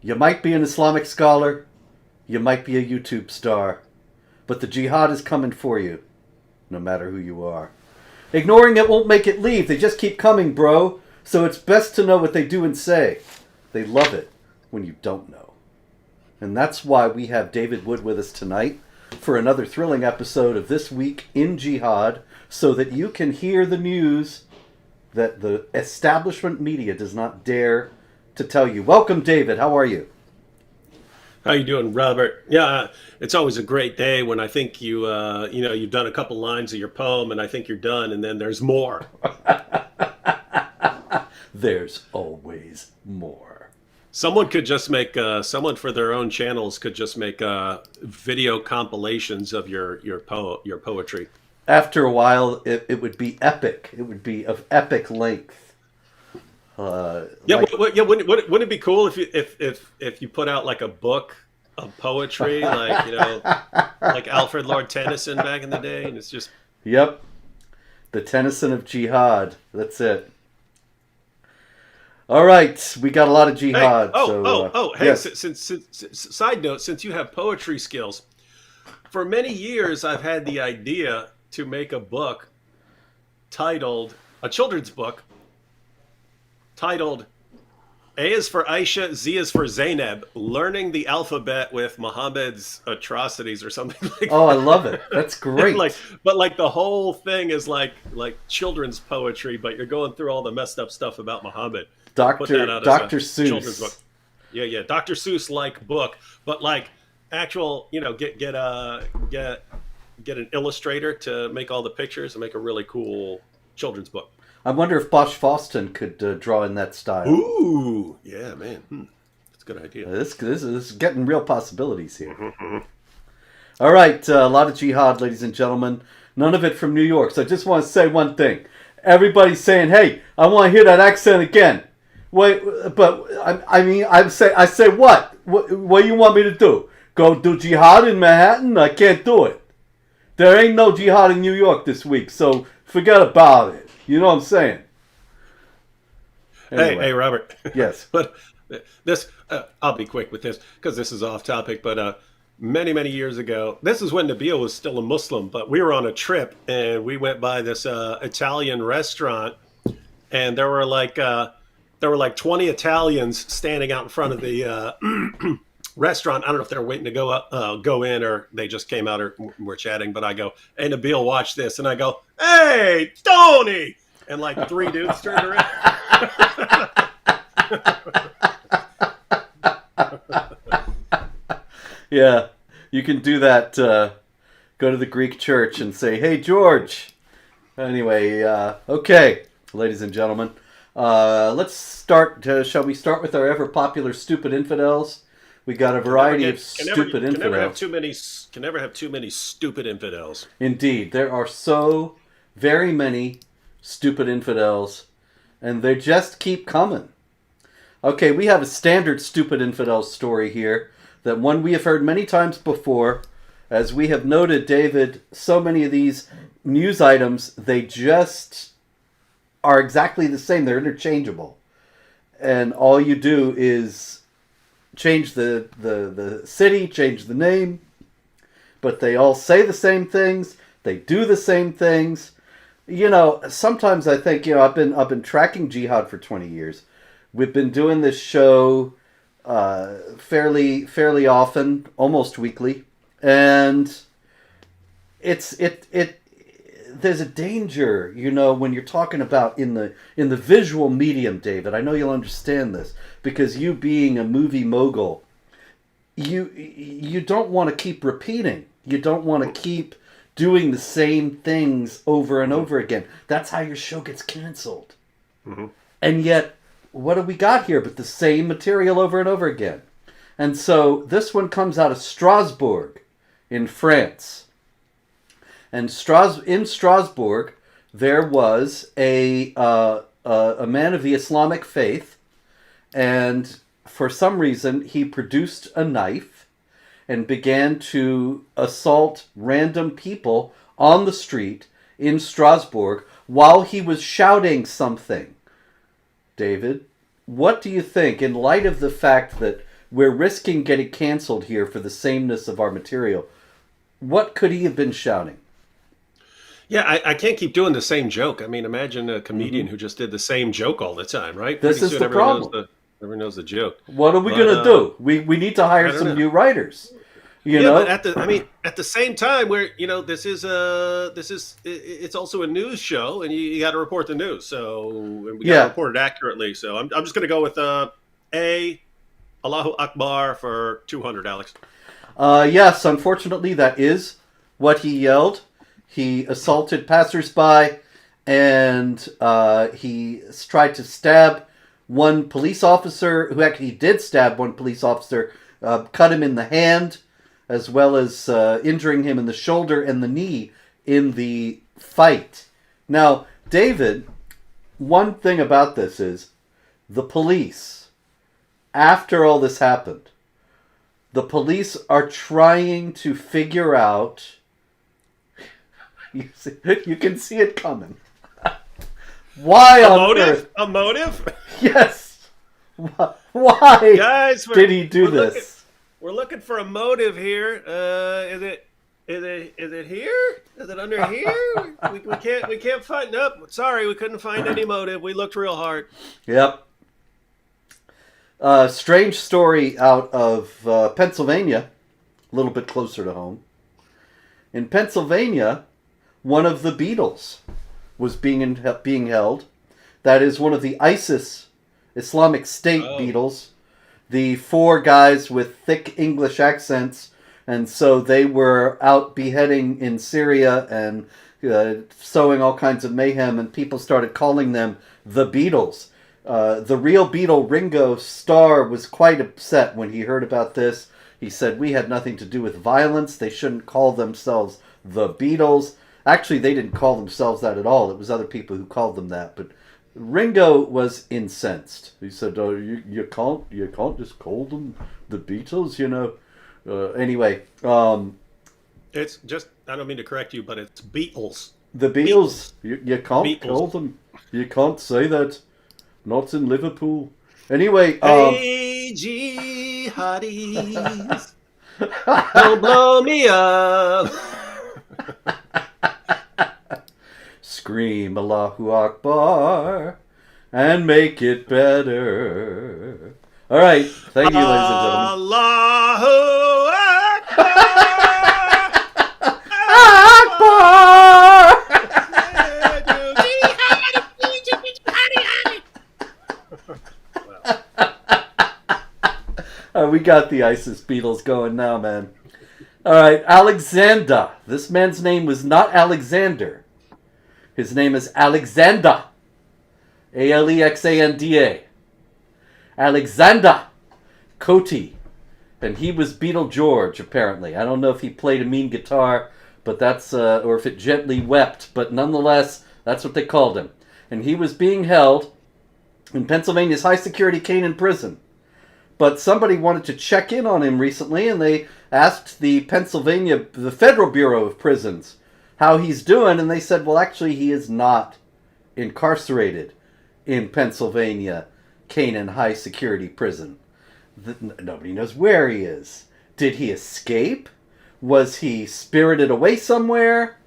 You might be an Islamic scholar, you might be a YouTube star, but the jihad is coming for you, no matter who you are. Ignoring it won't make it leave. They just keep coming, bro. So it's best to know what they do and say. They love it when you don't know. And that's why we have David Wood with us tonight for another thrilling episode of This Week in Jihad, so that you can hear the news that the establishment media does not dare to tell you. Welcome, David. How are you? How you doing, Robert? Yeah, it's always a great day when I think you've done a couple lines of your poem, and I think you're done, and then there's more. There's always more. Someone could just make someone for their own channels could just make video compilations of your poetry. After a while, it would be epic. It would be of epic length. Wouldn't it be cool if you put out like a book of poetry, like Alfred Lord Tennyson back in the day, and it's just Yep, the Tennyson of Jihad. That's it. All right, we got a lot of jihad. Hey, yes. since side note, since you have poetry skills, for many years I've had the idea to make a book a children's book titled A is for Aisha, Z is for Zainab, Learning the Alphabet with Muhammad's Atrocities or something like that. Oh, I love it. That's great. But the whole thing is like children's poetry, but you're going through all the messed up stuff about Muhammad. Put that out Dr. as a children's book. Seuss. Yeah, Dr. Seuss like book, but like actual, get an illustrator to make all the pictures and make a really cool children's book. I wonder if Bosch Fawston could draw in that style. Ooh, yeah, man, that's a good idea. This is getting real possibilities here. Mm-hmm. All right, a lot of jihad, ladies and gentlemen. None of it from New York. So I just want to say one thing. Everybody's saying, "Hey, I want to hear that accent again." Wait, but I say what? What do you want me to do? Go do jihad in Manhattan? I can't do it. There ain't no jihad in New York this week, so forget about it. You know what I'm saying? Anyway. Hey, Robert. Yes. But this, I'll be quick with this because this is off topic. But many years ago, this is when Nabil was still a Muslim. But we were on a trip and we went by this Italian restaurant, and there were like 20 Italians standing out in front of the restaurant. I don't know if they're waiting to go in, or they just came out or were chatting. But I go, "Hey, Nabil, watch this," and I go, "Hey, Tony!" And like 3 dudes turned around. Yeah, you can do that. Go to the Greek church and say, "Hey, George." Anyway, okay, ladies and gentlemen, let's start. Shall we start with our ever popular stupid infidels? We got a variety of stupid infidels. Can never have too many stupid infidels. Indeed, there are so very many stupid infidels, and they just keep coming. Okay, we have a standard stupid infidel story here, that one we have heard many times before. As we have noted, David, so many of these news items, they just are exactly the same. They're interchangeable. And all you do is change the city, change the name, but they all say the same things. They do the same things. You know, sometimes I think, I've been tracking jihad for 20 years. We've been doing this show fairly often, almost weekly, and there's a danger, when you're talking about in the visual medium, David. I know you'll understand this because you being a movie mogul, you don't want to keep repeating. You don't want to keep doing the same things over and over again. That's how your show gets canceled. Mm-hmm. And yet, what do we got here but the same material over and over again? And so this one comes out of Strasbourg in France. And in Strasbourg, there was a man of the Islamic faith, and for some reason, he produced a knife and began to assault random people on the street in Strasbourg while he was shouting something. David, what do you think, in light of the fact that we're risking getting canceled here for the sameness of our material. What could he have been shouting? Yeah, I can't keep doing the same joke. I mean, imagine a comedian who just did the same joke all the time, right? This Pretty is soon the problem. everyone knows the joke. What are we But gonna do? We need to hire I don't some know. new writers. You Yeah, but know? at the same time, where it's also a news show, and you got to report the news. So and we got to Yeah. report it accurately. So I'm just going to go with a Allahu Akbar for 200, Alex. Yes, unfortunately, that is what he yelled. He assaulted passersby, and he tried to stab one police officer, who actually did stab one police officer, cut him in the hand, as well as injuring him in the shoulder and the knee in the fight. Now, David, one thing about this is the police, after all this happened, the police are trying to figure out. You can see it coming. Why A on motive? earth? A motive? Yes. Why Guys, did he do we're this? we're looking for a motive here. Is it here? Is it under here? We can't find. Nope. Sorry, we couldn't find any motive. We looked real hard. Yep. Strange story out of Pennsylvania, a little bit closer to home. In Pennsylvania, one of the Beatles was being held. That is one of the ISIS, Islamic State Beatles, the four guys with thick English accents, and so they were out beheading in Syria and sowing all kinds of mayhem, and people started calling them the Beatles. The real Beatle, Ringo Starr, was quite upset when he heard about this. He said, we had nothing to do with violence. They shouldn't call themselves the Beatles. Actually, they didn't call themselves that at all. It was other people who called them that. But Ringo was incensed. He said, "Oh, you can't just call them the Beatles, you know." Anyway, It's just. I don't mean to correct you, but it's Beatles. the Beatles, you can't Beatles. call them. You can't say that. Not in Liverpool. Anyway, Hey, jihadis, don't blow me up. scream Allahu Akbar and make it better. All right, thank you, ladies and gentlemen. Allahu Akbar! We got the ISIS Beatles going now, man. All right, Alexander. This man's name was not Alexander. His name is Alexander. Alexanda. Alexander Cote. And he was Beatle George, apparently. I don't know if he played a mean guitar, but that's, or if it gently wept, but nonetheless, that's what they called him. And he was being held in Pennsylvania's high security Canaan prison. But somebody wanted to check in on him recently, and they asked the Federal Bureau of Prisons, how he's doing, and they said, well, actually, he is not incarcerated in Pennsylvania Canaan High Security Prison. Nobody knows where he is. Did he escape? Was he spirited away somewhere?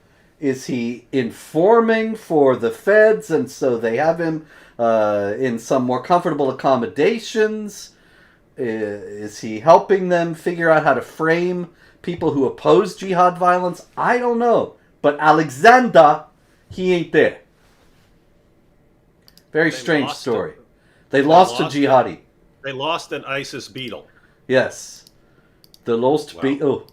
Is he informing for the feds, and so they have him in some more comfortable accommodations? Is he helping them figure out how to frame people who oppose jihad violence? I don't know. But Alexander, he ain't there. Very strange story. They lost a jihadi. They lost an ISIS Beatle. Yes. The lost Beatle.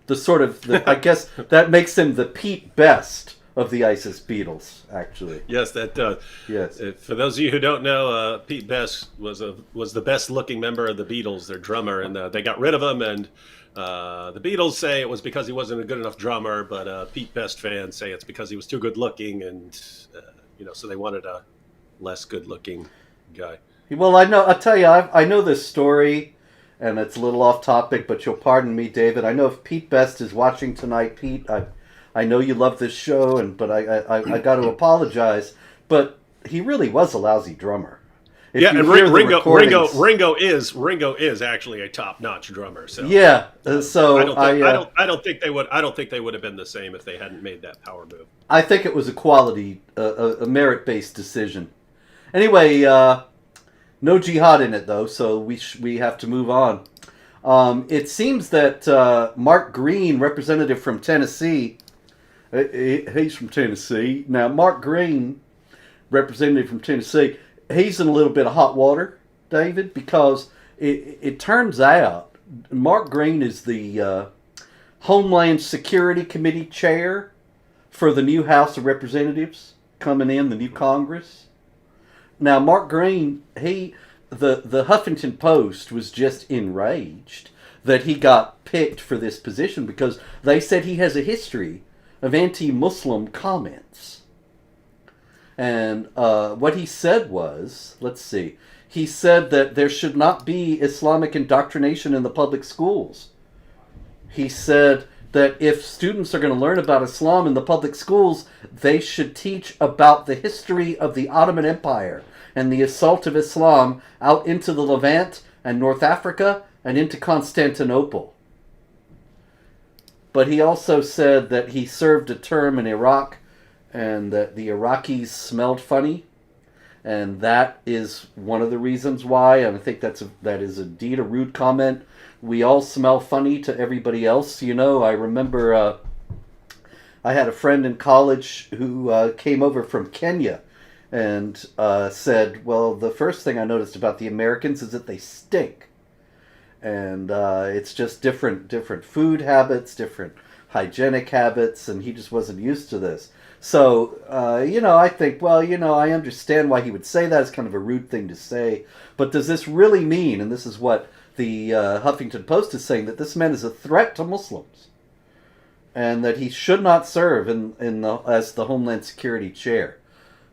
The sort of, I guess that makes him the Pete Best of the ISIS Beatles, actually. Yes, that does. Yes. For those of you who don't know, Pete Best was the best looking member of the Beatles, their drummer, and they got rid of him. And the Beatles say it was because he wasn't a good enough drummer, but Pete Best fans say it's because he was too good looking, and so they wanted a less good looking guy. Well, I'll tell you, I know this story, and it's a little off topic, but you'll pardon me, David. I know if Pete Best is watching tonight, Pete, I know you love this show, but I got to apologize. But he really was a lousy drummer. If Yeah, you and hear the Ringo recordings, Ringo is actually a top-notch drummer. So yeah. I So don't think I don't think they would have been the same if they hadn't made that power move. I think it was a quality, a merit-based decision. Anyway, no jihad in it though, so we have to move on. It seems that Mark Green, representative from Tennessee, he's from Tennessee. Now, Mark Green, representative from Tennessee, he's in a little bit of hot water, David, because it turns out Mark Green is the Homeland Security Committee chair for the new House of Representatives coming in, the new Congress. Now, Mark Green, the Huffington Post was just enraged that he got picked for this position because they said he has a history of anti-Muslim comments. And what he said was, let's see, he said that there should not be Islamic indoctrination in the public schools. He said that if students are going to learn about Islam in the public schools, they should teach about the history of the Ottoman Empire and the assault of Islam out into the Levant and North Africa and into Constantinople. But he also said that he served a term in Iraq and that the Iraqis smelled funny. And that is one of the reasons why, and I think that is indeed a rude comment. We all smell funny to everybody else. You know, I remember I had a friend in college who came over from Kenya and said, well, the first thing I noticed about the Americans is that they stink. And it's just different food habits, different hygienic habits, and he just wasn't used to this. So, I think, well, I understand why he would say that. It's kind of a rude thing to say. But does this really mean, and this is what the Huffington Post is saying, that this man is a threat to Muslims? And that he should not serve as the Homeland Security chair?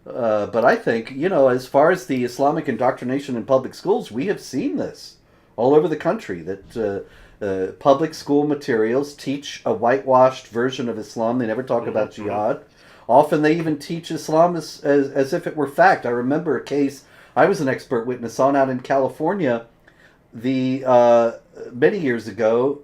But I think, as far as the Islamic indoctrination in public schools, we have seen this all over the country, that public school materials teach a whitewashed version of Islam. They never talk about jihad. Often they even teach Islam as if it were fact. I remember a case I was an expert witness on out in California. Many years ago,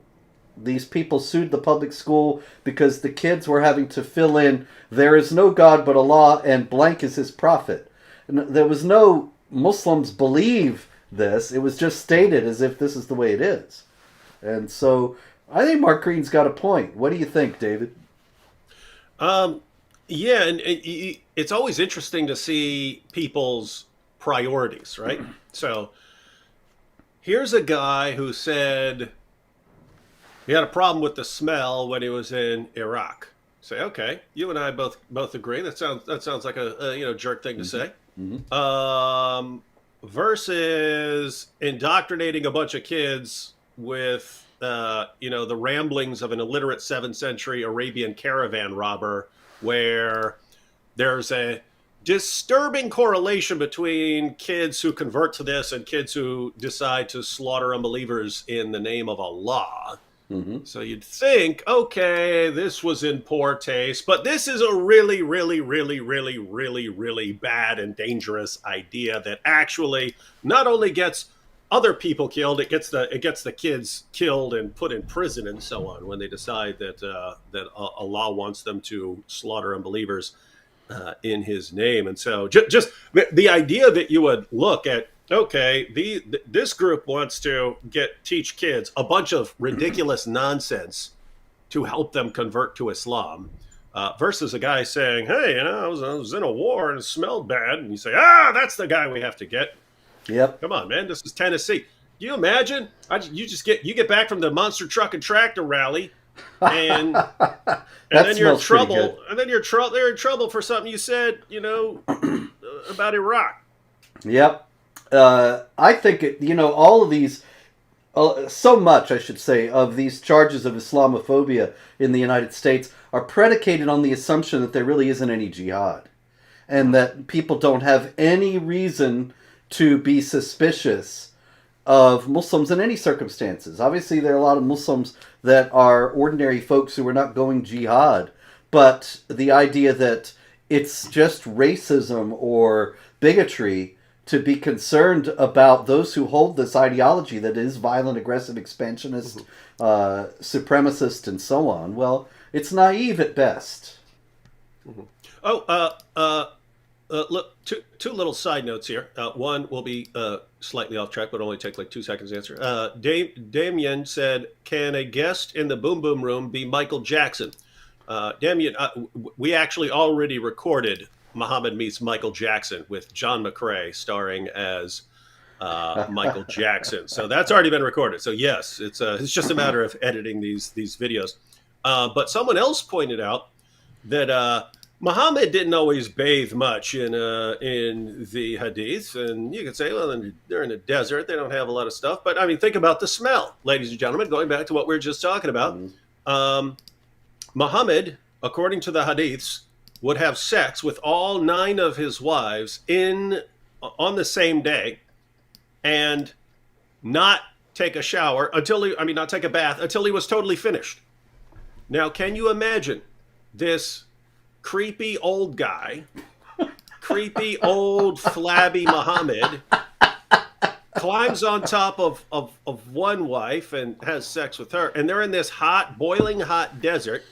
these people sued the public school because the kids were having to fill in, there is no God but Allah and blank is his prophet. And there was no Muslims believe this. It was just stated as if this is the way it is. And so I think Mark Green's got a point. What do you think, David? Yeah, and it's always interesting to see people's priorities, right? So here's a guy who said he had a problem with the smell when he was in Iraq. Say, okay, you and I both agree. That sounds like a jerk thing to say. Mm-hmm. Versus indoctrinating a bunch of kids with the ramblings of an illiterate 7th century Arabian caravan robber, where there's a disturbing correlation between kids who convert to this and kids who decide to slaughter unbelievers in the name of Allah. Mm-hmm. So you'd think, okay, this was in poor taste, but this is a really, really, really, really, really, really bad and dangerous idea that actually not only gets other people killed, it gets the kids killed and put in prison and so on when they decide that Allah wants them to slaughter unbelievers in His name. And so just the idea that you would look at, okay, this group wants to teach kids a bunch of ridiculous nonsense to help them convert to Islam, versus a guy saying, hey, I was in a war and it smelled bad, and you say, that's the guy we have to get. Yep. Come on, man. This is Tennessee. Can you imagine? You get back from the monster truck and tractor rally, and then you're in trouble. And then they're in trouble for something you said, about Iraq. Yep. I think all of these, so much I should say, of these charges of Islamophobia in the United States are predicated on the assumption that there really isn't any jihad, and that people don't have any reason to be suspicious of Muslims in any circumstances. Obviously, there are a lot of Muslims that are ordinary folks who are not going jihad, but the idea that it's just racism or bigotry to be concerned about those who hold this ideology that is violent, aggressive, expansionist, supremacist, and so on. Well, it's naive at best. Oh, look, two little side notes here. One will be slightly off track, but only take like 2 seconds to answer. Damien said, "Can a guest in the Boom Boom Room be Michael Jackson?" Damien, we actually already recorded Muhammad Meets Michael Jackson with John McCrae starring as Michael Jackson. So that's already been recorded. So yes, it's just a matter of editing these videos. But someone else pointed out that Muhammad didn't always bathe much in the Hadith, and you could say, well, they're in a desert; they don't have a lot of stuff. But I mean, think about the smell, ladies and gentlemen. Going back to what we were just talking about, Muhammad, according to the Hadiths, would have sex with all 9 of his wives on the same day, and not take a shower not take a bath until he was totally finished. Now, can you imagine this creepy old guy, creepy old flabby Muhammad, climbs on top of one wife and has sex with her, and they're in this hot, boiling hot desert.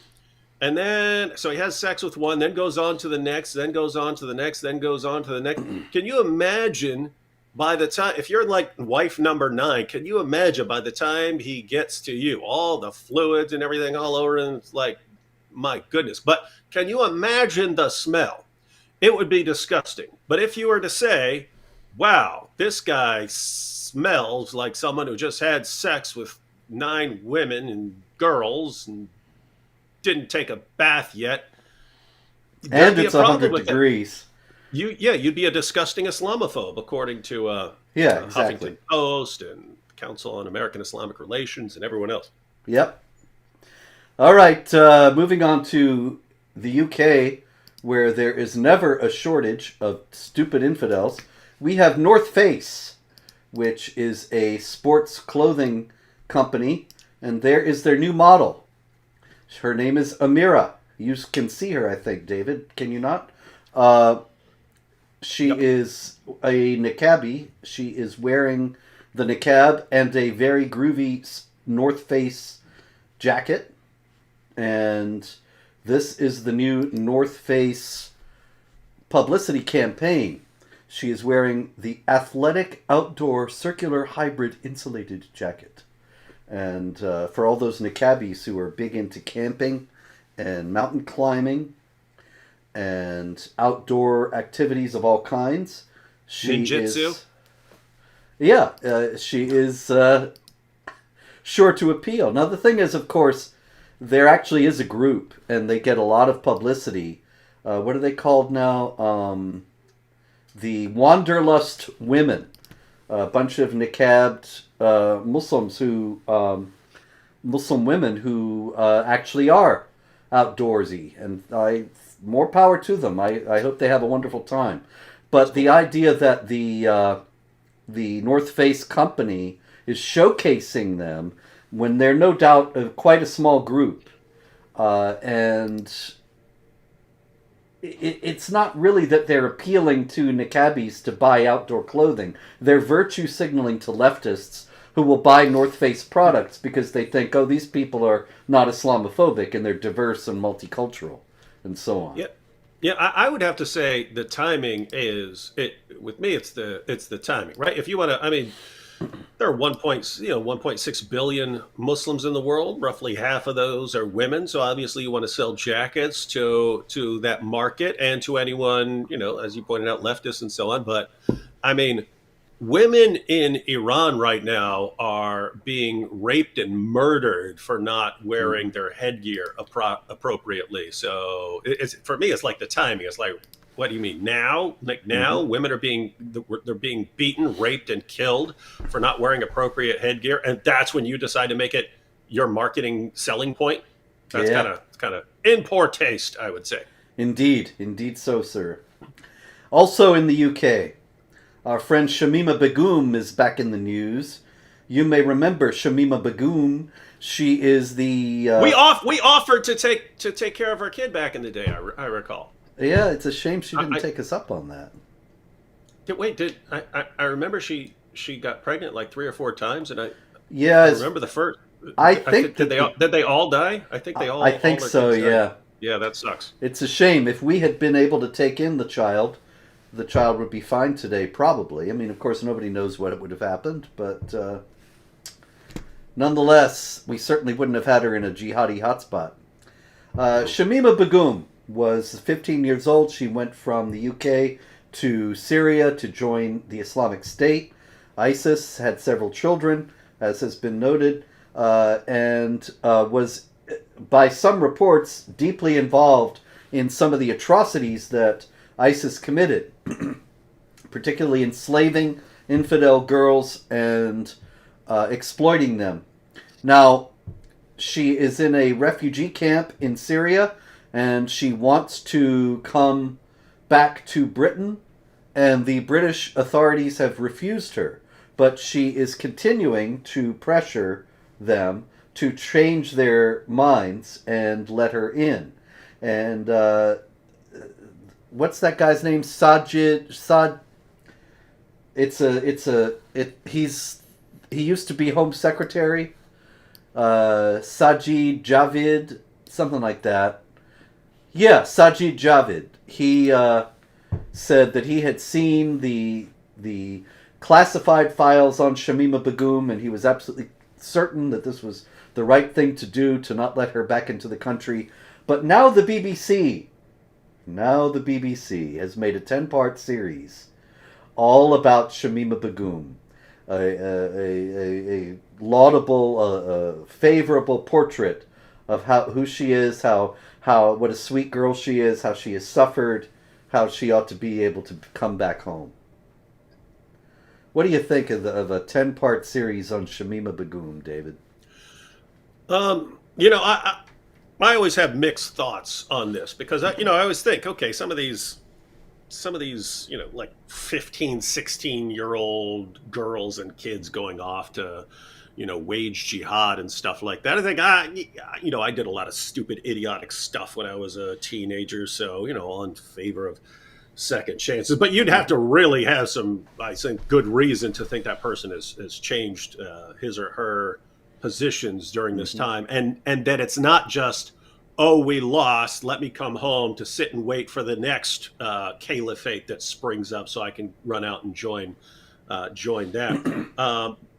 And then, so he has sex with one, then goes on to the next, then goes on to the next, then goes on to the next. Can you imagine by the time, if you're like wife number 9, can you imagine by the time he gets to you, all the fluids and everything all over, and it's like, my goodness. But can you imagine the smell? It would be disgusting. But if you were to say, wow, this guy smells like someone who just had sex with 9 women and girls and didn't take a bath yet, and it's 100 degrees. You'd be a disgusting Islamophobe, according to exactly. Huffington Post and Council on American Islamic Relations and everyone else. Yep. All right, moving on to the UK, where there is never a shortage of stupid infidels. We have North Face, which is a sports clothing company, and there is their new model. Her name is Amira. You can see her, I think, David. Can you not? She is a niqabi. She is wearing the niqab and a very groovy North Face jacket. And this is the new North Face publicity campaign. She is wearing the athletic outdoor circular hybrid insulated jacket. And for all those niqabis who are big into camping and mountain climbing and outdoor activities of all kinds, ninjutsu. She is sure to appeal. Now the thing is, of course, there actually is a group, and they get a lot of publicity. What are they called now? The Wanderlust Women. A bunch of niqabbed Muslims Muslim women who actually are outdoorsy, and more power to them. I hope they have a wonderful time. But the idea that the North Face company is showcasing them when they're no doubt quite a small group, and it's not really that they're appealing to niqabis to buy outdoor clothing. They're virtue signaling to leftists who will buy North Face products because they think, oh, these people are not Islamophobic and they're diverse and multicultural and so on. Yeah, I would have to say the timing is it. With me, it's the timing, right? If you want to, I mean, there are 1.6 billion Muslims in the world. Roughly half of those are women. So obviously, you want to sell jackets to that market and to anyone, as you pointed out, leftists and so on. But I mean, women in Iran right now are being raped and murdered for not wearing their headgear appropriately. So for me, it's like the timing. It's like, what do you mean now? Like now, women are being beaten, raped, and killed for not wearing appropriate headgear, and that's when you decide to make it your marketing selling point. That's kind of in poor taste, I would say. Indeed so, sir. Also in the UK, our friend Shamima Begum is back in the news. You may remember Shamima Begum. She is the we offered to take care of our kid back in the day. I recall. Yeah, it's a shame she didn't take us up on that. Wait, I remember she got pregnant like 3 or 4 times, and I Yes, remember the first. I I think think that the did they all die? I think they I all think their so. kids died. Yeah, Yeah, that sucks. it's a shame. If we had been able to take in the child would be fine today. Probably. I mean, of course, nobody knows what would have happened, but nonetheless, we certainly wouldn't have had her in a jihadi hotspot. No. Shamima Begum was 15 years old. She went from the UK to Syria to join the Islamic State. ISIS had several children, as has been noted, and was, by some reports, deeply involved in some of the atrocities that ISIS committed, particularly enslaving infidel girls and exploiting them. Now, she is in a refugee camp in Syria and she wants to come back to Britain, and the British authorities have refused her. But she is continuing to pressure them to change their minds and let her in. And what's that guy's name? Sajid Sad. He used to be Home Secretary. Sajid Javid, something like that. Yeah, Sajid Javid. He said that he had seen the classified files on Shamima Begum, and he was absolutely certain that this was the right thing to do to not let her back into the country. But now the BBC has made a 10-part series all about Shamima Begum, a laudable, favorable portrait of who she is, how what a sweet girl she is, how she has suffered, how she ought to be able to come back home. What do you think of a 10-part series on Shamima Begum, David? You know, I always have mixed thoughts on this because I always think, okay, some of these, like 15, 16-year-old girls and kids going off to, wage jihad and stuff like that. I think, I did a lot of stupid, idiotic stuff when I was a teenager. So, all in favor of second chances. But you'd have to really have some, I think, good reason to think that person has changed his or her positions during this Mm-hmm. time. And that it's not just, oh, we lost. Let me come home to sit and wait for the next caliphate that springs up, so I can run out and join them.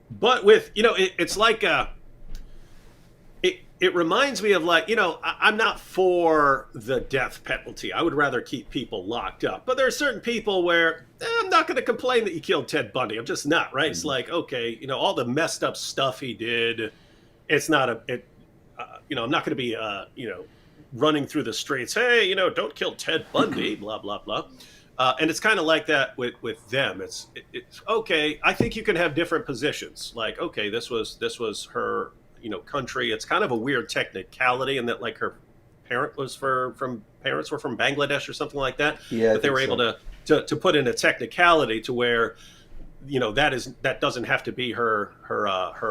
But with it's like it reminds me of like I'm not for the death penalty. I would rather keep people locked up. But there are certain people where I'm not going to complain that you killed Ted Bundy. I'm just not, right. It's like, okay, all the messed up stuff he did. It's not I'm not going to be running through the streets, hey, don't kill Ted Bundy, blah blah blah. And it's kind of like that with them. It's okay. I think you can have different positions. Like, okay, this was her country. It's kind of a weird technicality in that like her parents were from Bangladesh or something like that. Yeah, I But they think were able so. to put in a technicality to where that doesn't have to be her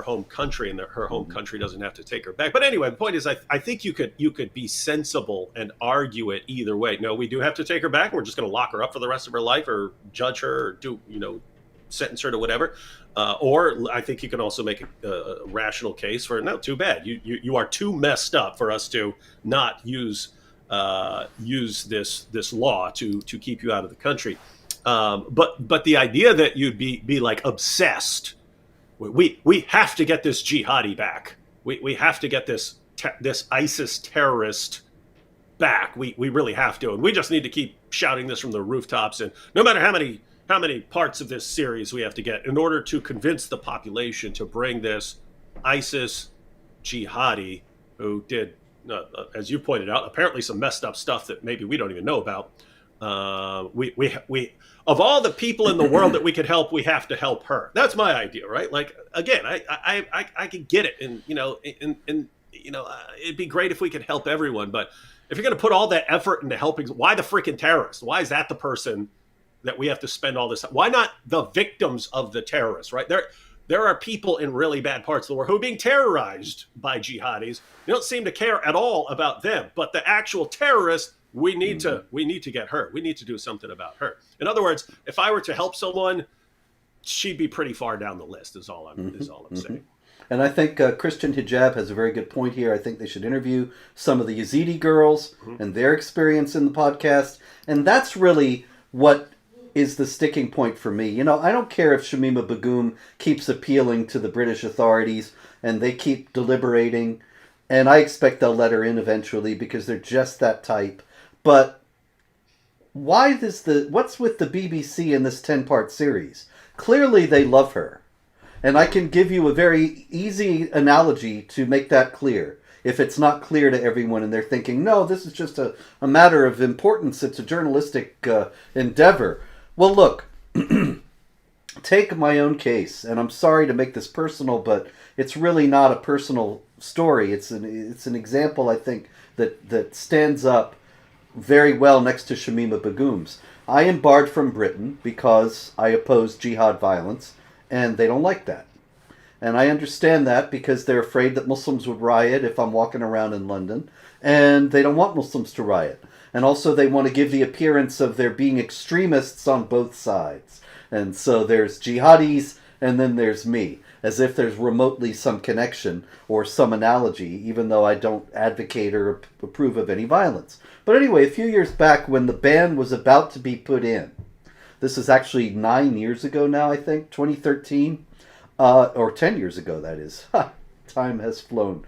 home country, and that her home Mm-hmm. country doesn't have to take her back. But anyway, the point is, I think you could be sensible and argue it either way. No, we do have to take her back, and we're just going to lock her up for the rest of her life, or judge her, or do sentence her to whatever. Or I think you can also make a rational case for, no, too bad, you are too messed up for us to not use this law to keep you out of the country. But the idea that you'd be like obsessed, we have to get this jihadi back. We have to get this ISIS terrorist back. We really have to, and we just need to keep shouting this from the rooftops. And no matter how many parts of this series we have to get in order to convince the population to bring this ISIS jihadi who did, as you pointed out, apparently some messed up stuff that maybe we don't even know about. We of all the people in the world that we could help, we have to help her. That's my idea, right? Like, again, I could get it, and it'd be great if we could help everyone. But if you're going to put all that effort into helping, why the freaking terrorists? Why is that the person that we have to spend all this time? Why not the victims of the terrorists, right? There are people in really bad parts of the world who are being terrorized by jihadis. You don't seem to care at all about them, but the actual terrorists, we need to get her. We need to do something about her. In other words, if I were to help someone, she'd be pretty far down the list. Is all I'm saying. And I think Christian Hijab has a very good point here. I think they should interview some of the Yazidi girls and their experience in the podcast. And that's really what is the sticking point for me. I don't care if Shamima Begum keeps appealing to the British authorities and they keep deliberating. And I expect they'll let her in eventually because they're just that type. But what's with the BBC in this 10-part series? Clearly they love her. And I can give you a very easy analogy to make that clear. If it's not clear to everyone and they're thinking, no, this is just a matter of importance, it's a journalistic endeavor. Well, look, take my own case, and I'm sorry to make this personal, but it's really not a personal story. It's an example, I think, that stands up very well next to Shamima Begum's. I am barred from Britain because I oppose jihad violence, and they don't like that. And I understand that because they're afraid that Muslims would riot if I'm walking around in London, and they don't want Muslims to riot. And also they want to give the appearance of there being extremists on both sides. And so there's jihadis, and then there's me, as if there's remotely some connection or some analogy, even though I don't advocate or approve of any violence. But anyway, a few years back when the ban was about to be put in, this is actually 9 years ago now, I think, 2013, or 10 years ago, that is. Time has flown.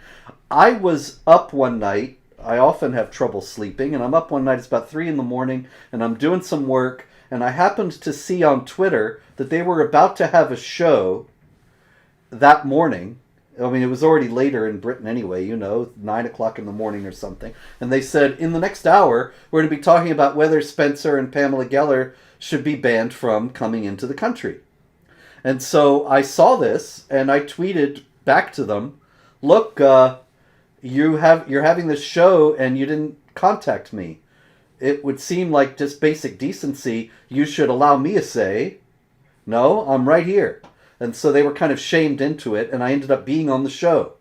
I was up one night. I often have trouble sleeping, and I'm up one night. It's about 3 in the morning, and I'm doing some work, and I happened to see on Twitter that they were about to have a show that morning. I mean, it was already later in Britain anyway, 9 o'clock in the morning or something. And they said, in the next hour, we're going to be talking about whether Spencer and Pamela Geller should be banned from coming into the country. And so I saw this, and I tweeted back to them, look, you're having this show, and you didn't contact me. It would seem like just basic decency. You should allow me a say. No, I'm right here. And so they were kind of shamed into it, and I ended up being on the show.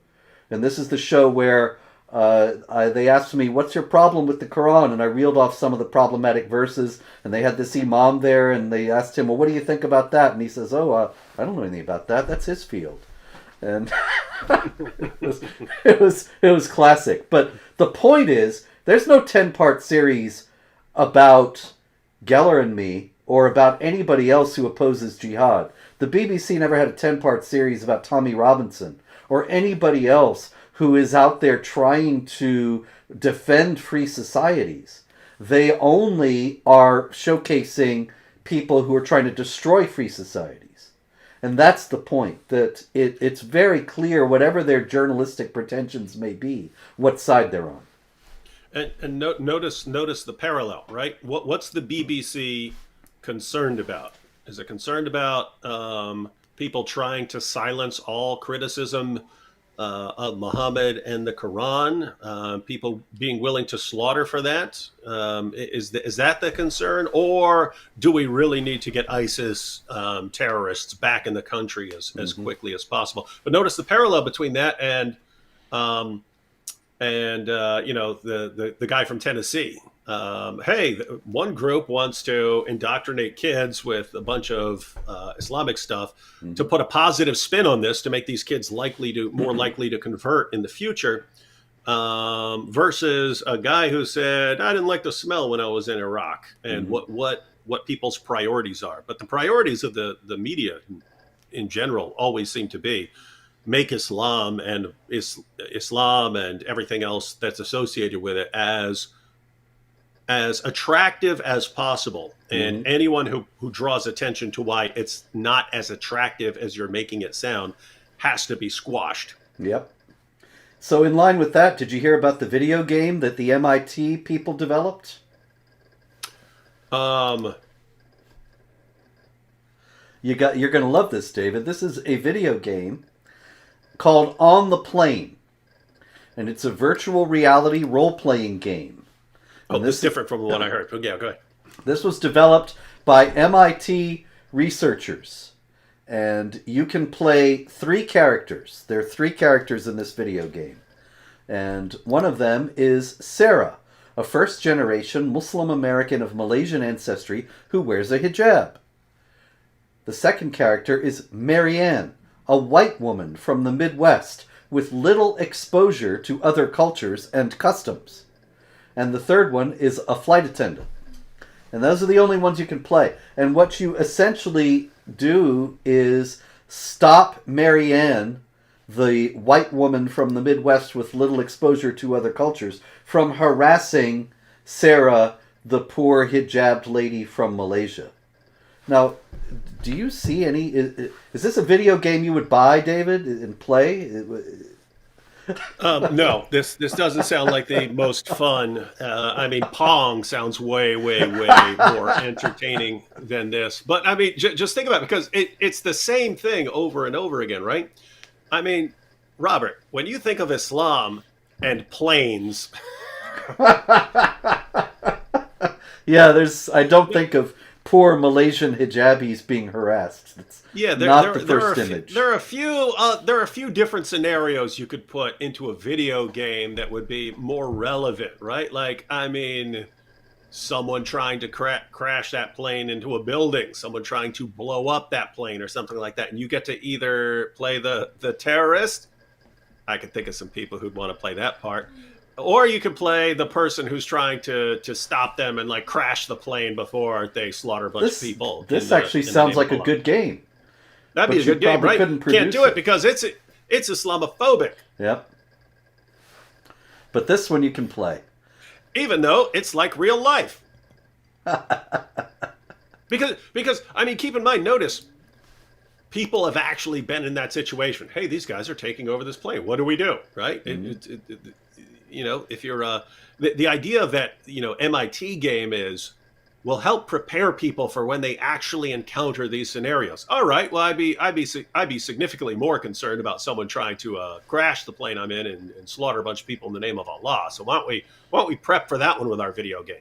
And this is the show where they asked me, what's your problem with the Quran? And I reeled off some of the problematic verses, and they had this imam there, and they asked him, well, what do you think about that? And he says, I don't know anything about that. That's his field. And it was classic. But the point is, there's no 10-part series about Geller and me, or about anybody else who opposes jihad. The BBC never had a 10-part series about Tommy Robinson, or anybody else who is out there trying to defend free societies. They only are showcasing people who are trying to destroy free societies. And that's the point, that it's very clear, whatever their journalistic pretensions may be, what side they're on. And notice the parallel, right? What's the BBC concerned about? Is it concerned about people trying to silence all criticism of Muhammad and the Quran? People being willing to slaughter for that? Is that the concern? Or do we really need to get ISIS terrorists back in the country as quickly as possible? But notice the parallel between that and the guy from Tennessee. One group wants to indoctrinate kids with a bunch of Islamic stuff to put a positive spin on this to make these kids more likely to convert in the future, versus a guy who said, I didn't like the smell when I was in Iraq, and what people's priorities are. But the priorities of the media in general always seem to be make Islam and Islam and everything else that's associated with it as attractive as possible. And anyone who draws attention to why it's not as attractive as you're making it sound has to be squashed. Yep. So in line with that, did you hear about the video game that the MIT people developed? You're going to love this, David. This is a video game called On the Plane. And it's a virtual reality role-playing game. Oh, this is different from the one I heard. Yeah, go ahead. This was developed by MIT researchers. And you can play 3 characters. There are 3 characters in this video game. And one of them is Sarah, a first-generation Muslim American of Malaysian ancestry who wears a hijab. The second character is Marianne, a white woman from the Midwest with little exposure to other cultures and customs. And the third one is a flight attendant. And those are the only ones you can play. And what you essentially do is stop Marianne, the white woman from the Midwest with little exposure to other cultures, from harassing Sarah, the poor hijabbed lady from Malaysia. Now, do you see any... Is this a video game you would buy, David, and play? No, this doesn't sound like the most fun. I mean, Pong sounds way, way, way more entertaining than this. But I mean, just think about it, because it's the same thing over and over again, right? I mean, Robert, when you think of Islam and planes... Yeah, I don't think of poor Malaysian hijabis being harassed. That's not the first image. There are a few different scenarios you could put into a video game that would be more relevant, right? Like, I mean, someone trying to crash that plane into a building, someone trying to blow up that plane or something like that, and you get to either play the terrorist. I could think of some people who'd want to play that part. Or you could play the person who's trying to stop them and like crash the plane before they slaughter a bunch of people. This actually sounds like a good game. That'd be a good game, right? Can't do it because it's Islamophobic. Yep. But this one you can play. Even though it's like real life. Because I mean, keep in mind, notice, people have actually been in that situation. Hey, these guys are taking over this plane. What do we do, right? Mm-hmm. You know, if you're the idea of that, you know, MIT game will help prepare people for when they actually encounter these scenarios. All right, well, I'd be significantly more concerned about someone trying to crash the plane I'm in and slaughter a bunch of people in the name of Allah. So why don't we prep for that one with our video game?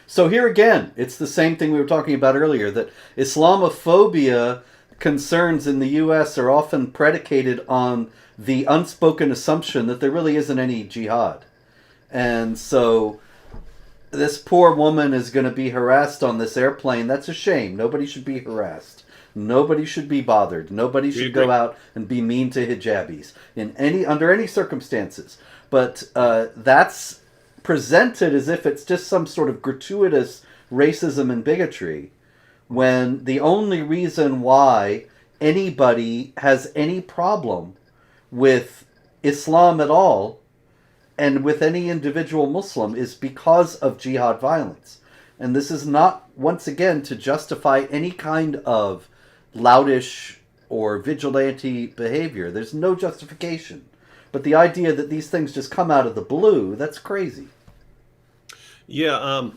So here again, it's the same thing we were talking about earlier, that Islamophobia concerns in the U.S. are often predicated on the unspoken assumption that there really isn't any jihad. And so this poor woman is going to be harassed on this airplane. That's a shame. Nobody should be harassed. Nobody should be bothered. Nobody should go out and be mean to hijabis under any circumstances. But that's presented as if it's just some sort of gratuitous racism and bigotry, when the only reason why anybody has any problem with Islam at all and with any individual Muslim is because of jihad violence. And this is not, once again, to justify any kind of loutish or vigilante behavior. There's no justification. But the idea that these things just come out of the blue, that's crazy. Yeah,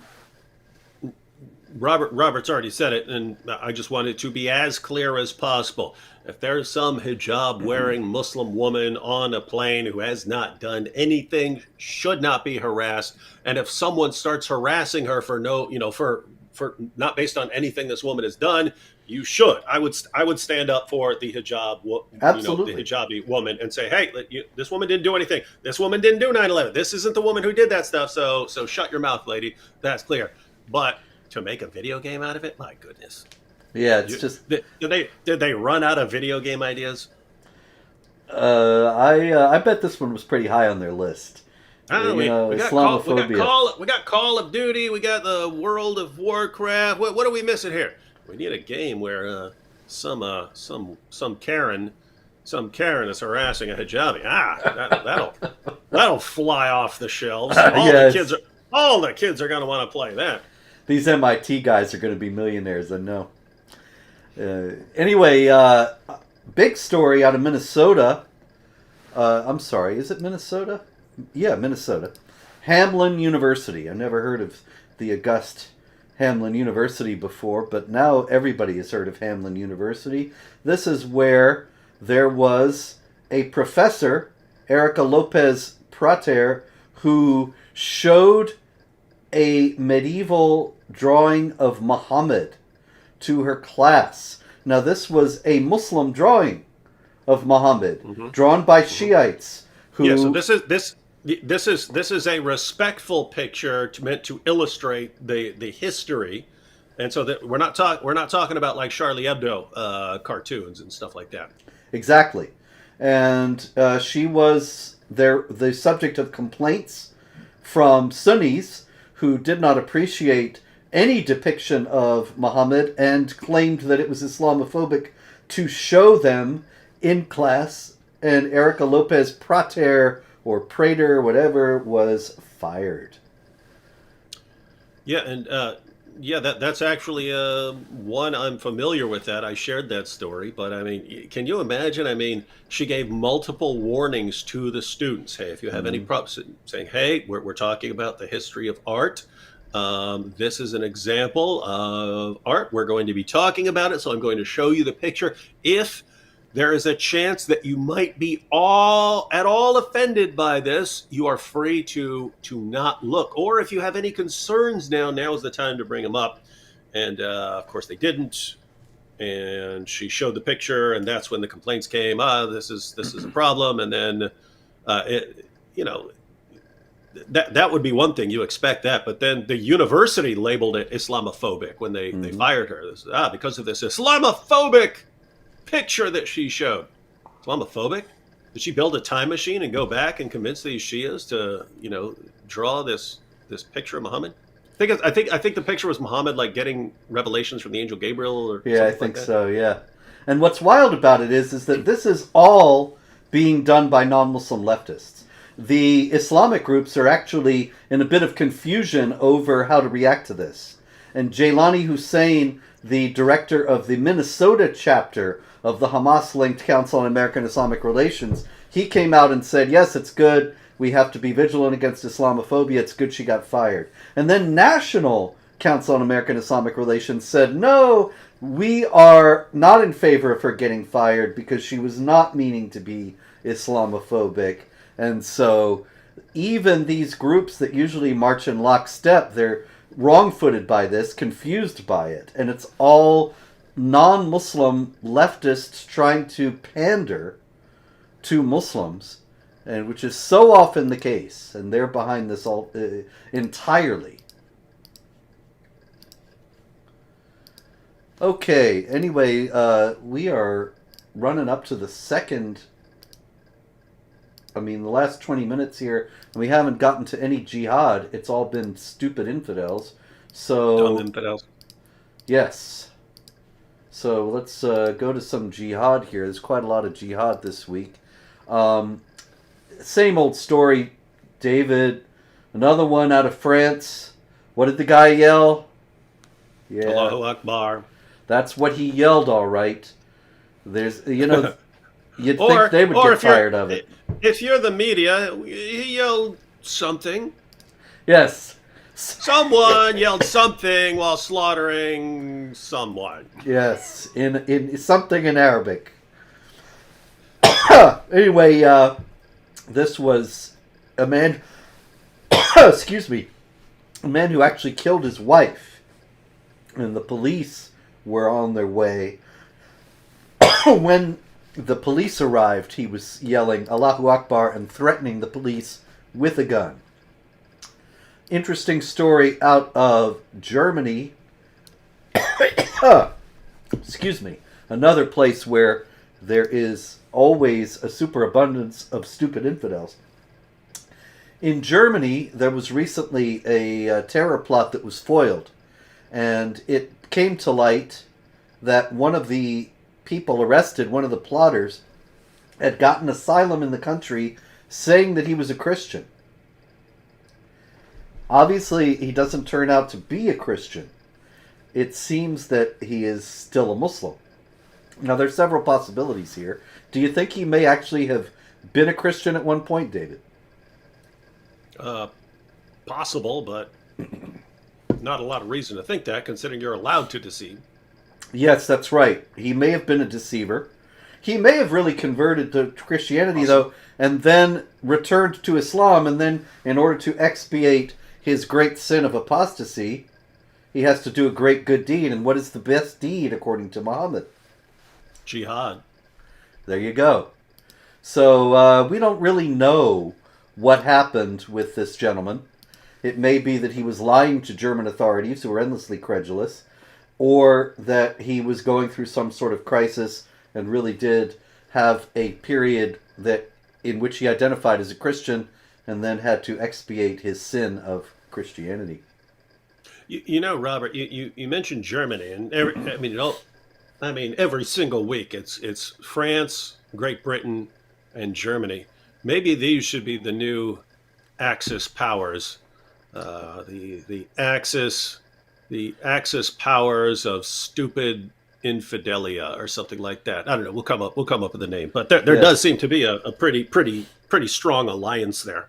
Robert's already said it, and I just wanted to be as clear as possible. If there's some hijab-wearing Muslim woman on a plane who has not done anything, should not be harassed, and if someone starts harassing her for not based on anything this woman has done, you should. I would stand up for the hijab, Absolutely. The hijabi woman, and say, hey, this woman didn't do anything. This woman didn't do 9/11. This isn't the woman who did that stuff. So shut your mouth, lady. That's clear. But to make a video game out of it, my goodness. Yeah, it's just. Did they run out of video game ideas? I bet this one was pretty high on their list. We got Call of Duty. We got the World of Warcraft. What are we missing here? We need a game where some Karen is harassing a hijabi. That'll fly off the shelves. All the kids are going to want to play that. These MIT guys are going to be millionaires, I know. Anyway, big story out of Minnesota. I'm sorry, is it Minnesota? Yeah, Minnesota. Hamlin University. I've never heard of the august Hamlin University before, but now everybody has heard of Hamlin University. This is where there was a professor, Erica Lopez Prater, who showed a medieval drawing of Muhammad to her class. Now, this was a Muslim drawing of Muhammad, drawn by Shiites. Who... Yeah, so this This is a respectful picture meant to illustrate the history, and so that we're not talking about like Charlie Hebdo cartoons and stuff like that. Exactly. And she was the subject of complaints from Sunnis who did not appreciate any depiction of Muhammad and claimed that it was Islamophobic to show them in class. And Erica Lopez Prater, or Prater, whatever, was fired. Yeah, and yeah, that's actually one I'm familiar with. That I shared that story, but I mean, can you imagine? I mean, she gave multiple warnings to the students. Hey, if you have any problems, saying, "Hey, we're talking about the history of art. This is an example of art. We're going to be talking about it, so I'm going to show you the picture. If there is a chance that you might be all offended by this, you are free to not look. Or if you have any concerns now is the time to bring them up." And of course they didn't. And she showed the picture, and that's when the complaints came. This is a problem. And then it, you know, that would be one thing, you expect that, but then the university labeled it Islamophobic when they fired her. Because of this Islamophobic picture that she showed. Islamophobic? Did she build a time machine and go back and convince these Shias to, draw this picture of Muhammad? I think the picture was Muhammad like getting revelations from the angel Gabriel or Yeah, I something think like that. so, yeah. And what's wild about it is that this is all being done by non-Muslim leftists. The Islamic groups are actually in a bit of confusion over how to react to this. And Jailani Hussein, the director of the Minnesota chapter of the Hamas-linked Council on American Islamic Relations, he came out and said, yes, it's good. We have to be vigilant against Islamophobia. It's good she got fired. And then National Council on American Islamic Relations said, no, we are not in favor of her getting fired because she was not meaning to be Islamophobic. And so even these groups that usually march in lockstep, they're wrong-footed by this, confused by it. And it's all non-Muslim leftists trying to pander to Muslims, and which is so often the case. And they're behind this all entirely. Okay, anyway, we are running up to the last 20 minutes here, and we haven't gotten to any jihad. It's all been stupid infidels. So, Dumb infidels. yes. So let's go to some jihad here. There's quite a lot of jihad this week. Same old story, David. Another one out of France. What did the guy yell? Yeah. Allahu Akbar. That's what he yelled, all right. There's, you'd Or think they would get tired of it. If you're the media, he yelled something. Yes. Someone yelled something while slaughtering someone. Yes, in something in Arabic. Anyway, this was a man, excuse me, a man who actually killed his wife. And the police were on their way. When the police arrived, he was yelling Allahu Akbar and threatening the police with a gun. Interesting story out of Germany. Excuse me. Another place where there is always a superabundance of stupid infidels. In Germany, there was recently a terror plot that was foiled. And it came to light that one of the people arrested, one of the plotters, had gotten asylum in the country saying that he was a Christian. Obviously, he doesn't turn out to be a Christian. It seems that he is still a Muslim. Now, there's several possibilities here. Do you think he may actually have been a Christian at one point, David? Possible, but not a lot of reason to think that, considering you're allowed to deceive. Yes, that's right. He may have been a deceiver. He may have really converted to Christianity, though, and then returned to Islam, and then, in order to expiate his great sin of apostasy, he has to do a great good deed. And what is the best deed, according to Muhammad? Jihad. There you go. So we don't really know what happened with this gentleman. It may be that he was lying to German authorities who were endlessly credulous, or that he was going through some sort of crisis and really did have a period that in which he identified as a Christian and then had to expiate his sin of Christianity. You know, Robert, you mentioned Germany, and every single week it's France, Great Britain, and Germany. Maybe these should be the new Axis powers, the Axis powers of stupid infidelia or something like that. I don't know. We'll come up with a name, but there Yes. does seem to be a pretty strong alliance there.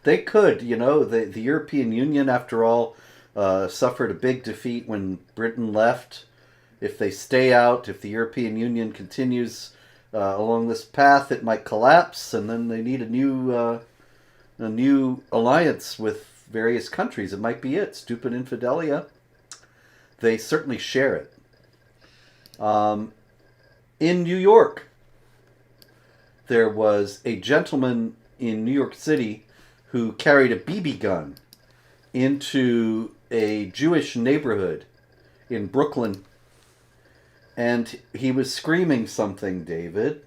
They could, the European Union, after all, suffered a big defeat when Britain left. If they stay out, if the European Union continues along this path, it might collapse, and then they need a new alliance with various countries. It might be it. Stupid infidelia. They certainly share it. In New York, there was a gentleman in New York City who carried a BB gun into a Jewish neighborhood in Brooklyn, and he was screaming something, David.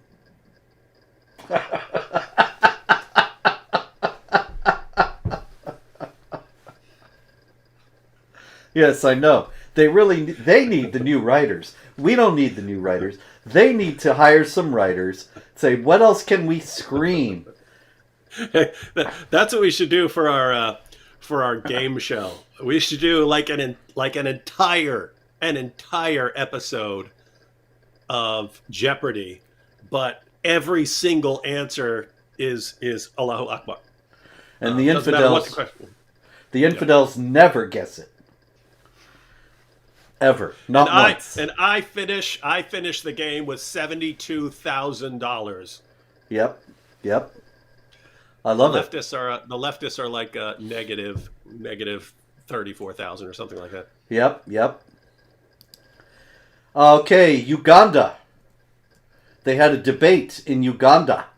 Yes, I know. They need the new writers. We don't need the new writers. They need to hire some writers. Say, what else can we scream? That's what we should do for our game show. We should do like an entire episode of Jeopardy, but every single answer is Allahu Akbar. And the Doesn't matter what infidels, the question. the infidels never guess it. Ever, not once. I finish the game with $72,000. Yep. I love it. The leftists are like negative 34,000 or something like that. Yep. Okay, Uganda. They had a debate in Uganda.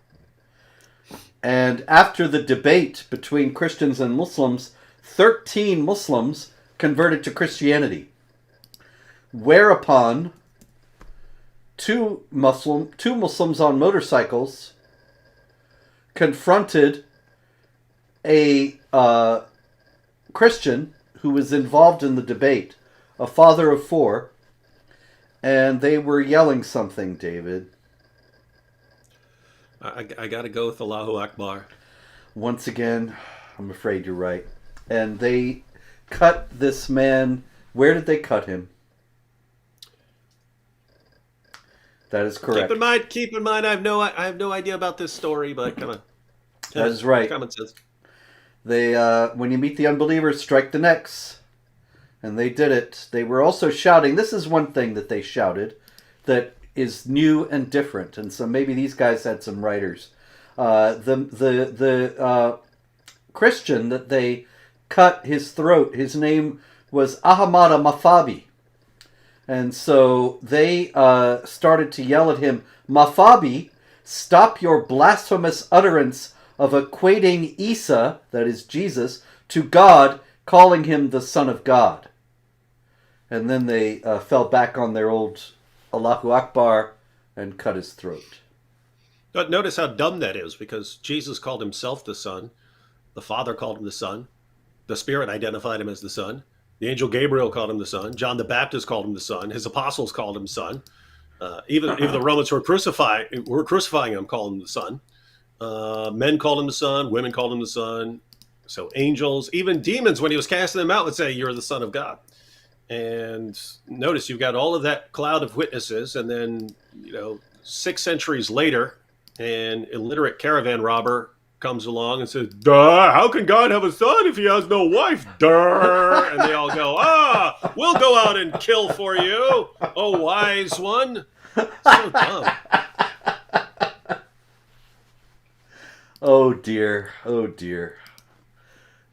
And after the debate between Christians and Muslims, 13 Muslims converted to Christianity. Whereupon two Muslims on motorcycles confronted a Christian who was involved in the debate, a father of four, and they were yelling something, David. I got to go with Allahu Akbar. Once again, I'm afraid you're right. And they cut this man. Where did they cut him? That is correct. Keep in mind. I have no idea about this story, but come on. That is right. Common sense. They, when you meet the unbelievers, strike the necks. And they did it. They were also shouting. This is one thing that they shouted that is new and different. And so maybe these guys had some writers. The Christian that they cut his throat, his name was Ahmada Mafabi. And so they started to yell at him, Mafabi, stop your blasphemous utterance of equating Isa, that is Jesus, to God, calling him the Son of God. And then they fell back on their old Allahu Akbar and cut his throat. But notice how dumb that is, because Jesus called himself the Son. The Father called him the Son. The Spirit identified him as the Son. The angel Gabriel called him the Son. John the Baptist called him the Son. His apostles called him Son. Even the Romans who were crucifying him called him the Son. Men called him the Son. Women called him the Son. So angels, even demons, when he was casting them out, would say, "You're the Son of God." And notice you've got all of that cloud of witnesses, and then 6 centuries later, an illiterate caravan robber comes along and says, "Duh, how can God have a son if he has no wife? Duh." And they all go, "We'll go out and kill for you, oh wise one." So dumb. Oh dear.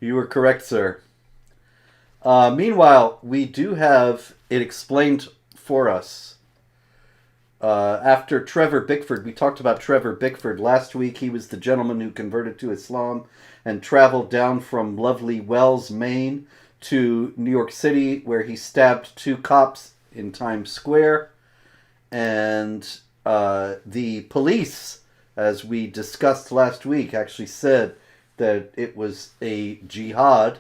You were correct, sir. Meanwhile, we do have it explained for us after Trevor Bickford, we talked about Trevor Bickford last week. He was the gentleman who converted to Islam and traveled down from lovely Wells, Maine to New York City, where he stabbed 2 cops in Times Square. And the police, as we discussed last week, actually said that it was a jihad,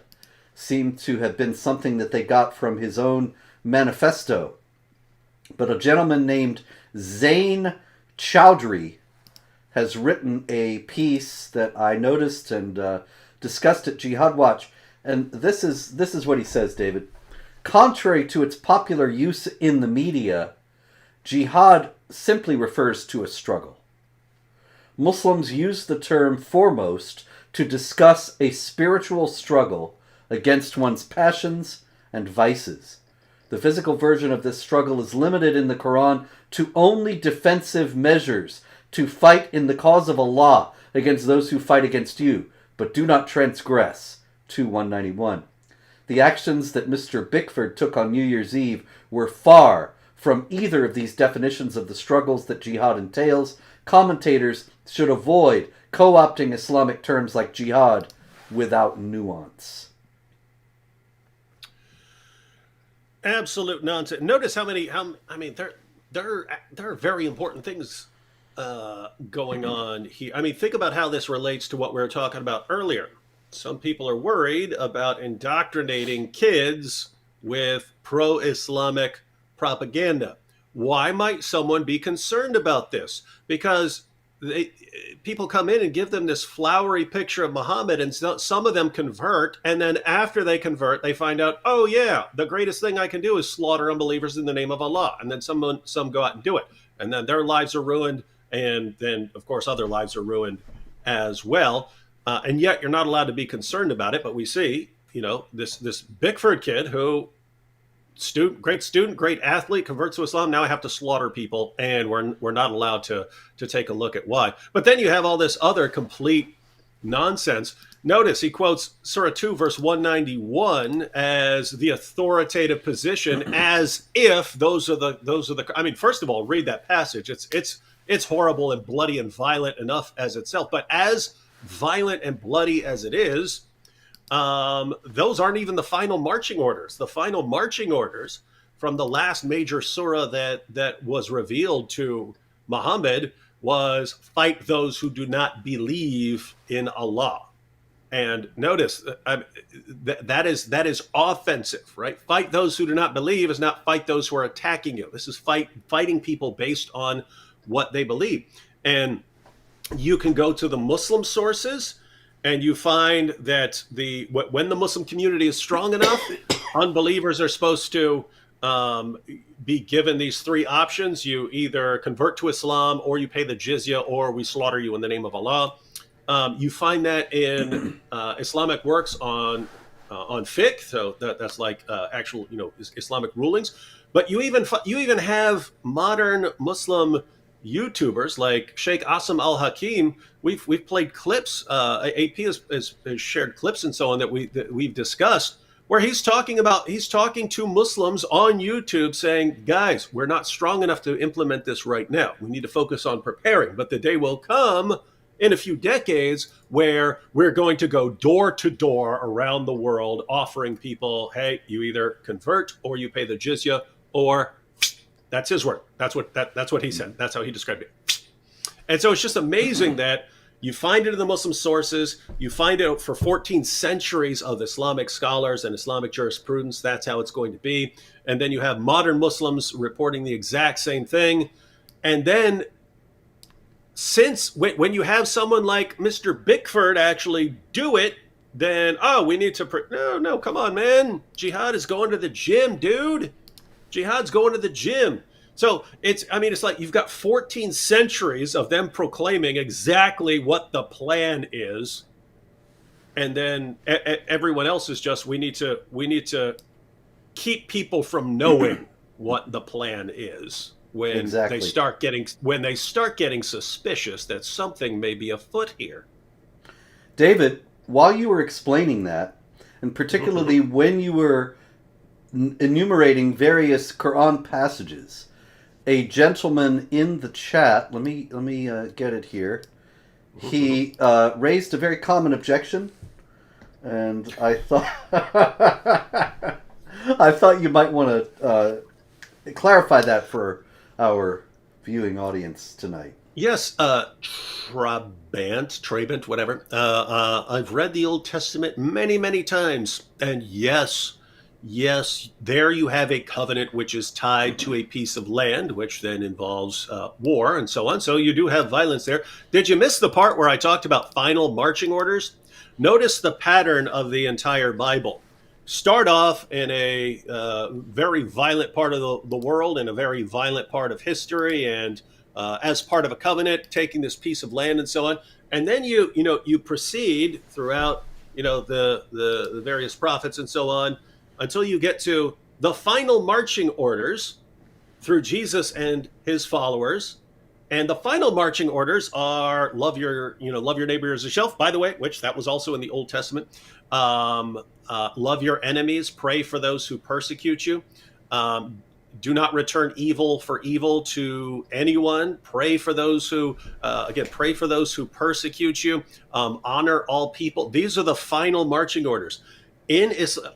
seemed to have been something that they got from his own manifesto. But a gentleman named Zain Chowdhury has written a piece that I noticed and discussed at Jihad Watch. And this is what he says, David. Contrary to its popular use in the media, jihad simply refers to a struggle. Muslims use the term foremost to discuss a spiritual struggle against one's passions and vices. The physical version of this struggle is limited in the Quran to only defensive measures to fight in the cause of Allah against those who fight against you, but do not transgress. 2:191. The actions that Mr. Bickford took on New Year's Eve were far from either of these definitions of the struggles that jihad entails. Commentators should avoid co-opting Islamic terms like jihad without nuance. Absolute nonsense. Notice there are very important things going on here. I mean, think about how this relates to what we were talking about earlier. Some people are worried about indoctrinating kids with pro-Islamic propaganda. Why might someone be concerned about this? Because people come in and give them this flowery picture of Muhammad, and some of them convert, and then after they convert, they find out, oh yeah, the greatest thing I can do is slaughter unbelievers in the name of Allah, and then some go out and do it, and then their lives are ruined, and then of course other lives are ruined as well, and yet you're not allowed to be concerned about it. But we see, this Bickford kid who great student, great athlete, converts to Islam. Now I have to slaughter people, and we're not allowed to take a look at why. But then you have all this other complete nonsense. Notice he quotes Surah 2, verse 191 as the authoritative position, as if those are the. I mean, first of all, read that passage. It's horrible and bloody and violent enough as itself, but as violent and bloody as it is, those aren't even the final marching orders. The final marching orders from the last major surah that was revealed to Muhammad was fight those who do not believe in Allah. And notice that is offensive, right? Fight those who do not believe is not fight those who are attacking you. This is fighting people based on what they believe. And you can go to the Muslim sources, and you find that when the Muslim community is strong enough, unbelievers are supposed to be given these 3 options. You either convert to Islam, or you pay the jizya, or we slaughter you in the name of Allah. You find that in Islamic works on fiqh, so that's like actual Islamic rulings. But you even have modern Muslim YouTubers like Sheikh Asim Al-Hakim. We've played clips. AP has shared clips and so on that we've discussed, where he's talking to Muslims on YouTube saying, guys, we're not strong enough to implement this right now. We need to focus on preparing. But the day will come in a few decades where we're going to go door to door around the world offering people, hey, you either convert or you pay the jizya, or that's his word. That's what he said. That's how he described it. And so it's just amazing that you find it in the Muslim sources. You find it for 14 centuries of Islamic scholars and Islamic jurisprudence. That's how it's going to be. And then you have modern Muslims reporting the exact same thing. And then when you have someone like Mr. Bickford actually do it, then, we need to... No, come on, man. Jihad is going to the gym, dude. Jihad's going to the gym. So it's like you've got 14 centuries of them proclaiming exactly what the plan is, and then everyone else is just we need to keep people from knowing what the plan is when they start getting suspicious that something may be afoot here. David, while you were explaining that, and particularly when you were enumerating various Quran passages, a gentleman in the chat. Let me get it here. He raised a very common objection, and I thought I thought you might want to clarify that for our viewing audience tonight. Yes, Trabant, whatever. I've read the Old Testament many, many times, and yes, there you have a covenant which is tied to a piece of land, which then involves war and so on. So you do have violence there. Did you miss the part where I talked about final marching orders? Notice the pattern of the entire Bible. Start off in a very violent part of the world, in a very violent part of history, and as part of a covenant, taking this piece of land and so on, and then you proceed throughout the various prophets and so on until you get to the final marching orders through Jesus and his followers. And the final marching orders are love your neighbor as yourself. By the way, which that was also in the Old Testament. Love your enemies. Pray for those who persecute you. Do not return evil for evil to anyone. Pray for those who persecute you. Honor all people. These are the final marching orders. In